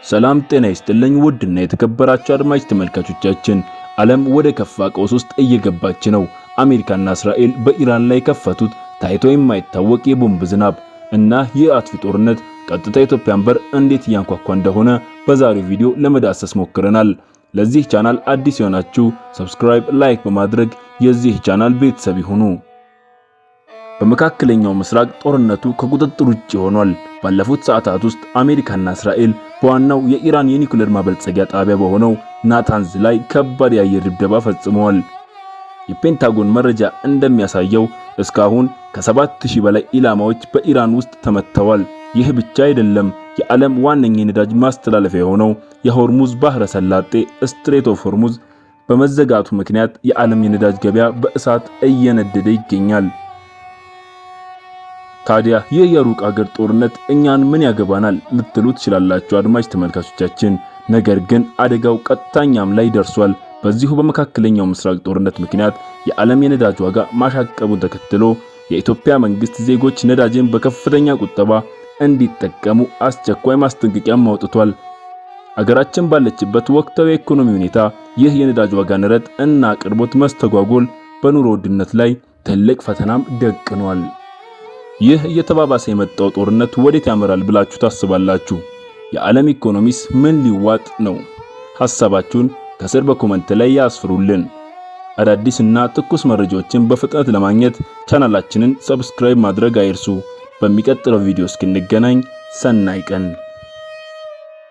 ሰላም ጤና ይስጥልኝ ውድና የተከበራችሁ አድማጭ ተመልካቾቻችን፣ ዓለም ወደ ከፋ ቀውስ ውስጥ እየገባች ነው። አሜሪካና እስራኤል በኢራን ላይ ከፈቱት ታይቶ የማይታወቅ የቦምብ ዝናብ እና የአጥፊ ጦርነት ቀጥታ ኢትዮጵያን በር እንዴት እያንኳኳ እንደሆነ በዛሬው ቪዲዮ ለመዳሰስ ሞክረናል። ለዚህ ቻናል አዲስ የሆናችሁ ሰብስክራይብ፣ ላይክ በማድረግ የዚህ ቻናል ቤተሰብ ይሁኑ። በመካከለኛው ምስራቅ ጦርነቱ ከቁጥጥር ውጭ ሆኗል። ባለፉት ሰዓታት ውስጥ አሜሪካና እስራኤል በዋናው የኢራን የኒኩሌር ማበልጸጊያ ጣቢያ በሆነው ናታንዝ ላይ ከባድ የአየር ድብደባ ፈጽመዋል። የፔንታጎን መረጃ እንደሚያሳየው እስካሁን ከ7000 በላይ ኢላማዎች በኢራን ውስጥ ተመተዋል። ይህ ብቻ አይደለም። የዓለም ዋነኛ የነዳጅ ማስተላለፊያ የሆነው የሆርሙዝ ባህረ ሰላጤ ስትሬት ኦፍ ሆርሙዝ በመዘጋቱ ምክንያት የዓለም የነዳጅ ገበያ በእሳት እየነደደ ይገኛል። ታዲያ ይህ የሩቅ አገር ጦርነት እኛን ምን ያገባናል ልትሉ ትችላላችሁ አድማጭ ተመልካቾቻችን። ነገር ግን አደጋው ቀጥታኛም ላይ ደርሷል። በዚሁ በመካከለኛው ምስራቅ ጦርነት ምክንያት የዓለም የነዳጅ ዋጋ ማሻቀቡን ተከትሎ የኢትዮጵያ መንግስት ዜጎች ነዳጅን በከፍተኛ ቁጠባ እንዲጠቀሙ አስቸኳይ ማስጠንቀቂያም አውጥቷል። አገራችን ባለችበት ወቅታዊ የኢኮኖሚ ሁኔታ ይህ የነዳጅ ዋጋ ንረት እና አቅርቦት መስተጓጎል በኑሮ ውድነት ላይ ትልቅ ፈተናም ደቅኗል። ይህ እየተባባሰ የመጣው ጦርነት ወዴት ያመራል ብላችሁ ታስባላችሁ? የዓለም ኢኮኖሚስ ምን ሊዋጥ ነው? ሐሳባችሁን ከስር በኮሜንት ላይ ያስፍሩልን። አዳዲስና ትኩስ መረጃዎችን በፍጥነት ለማግኘት ቻናላችንን ሰብስክራይብ ማድረግ አይርሱ። በሚቀጥለው ቪዲዮ እስክንገናኝ ሰናይ ቀን።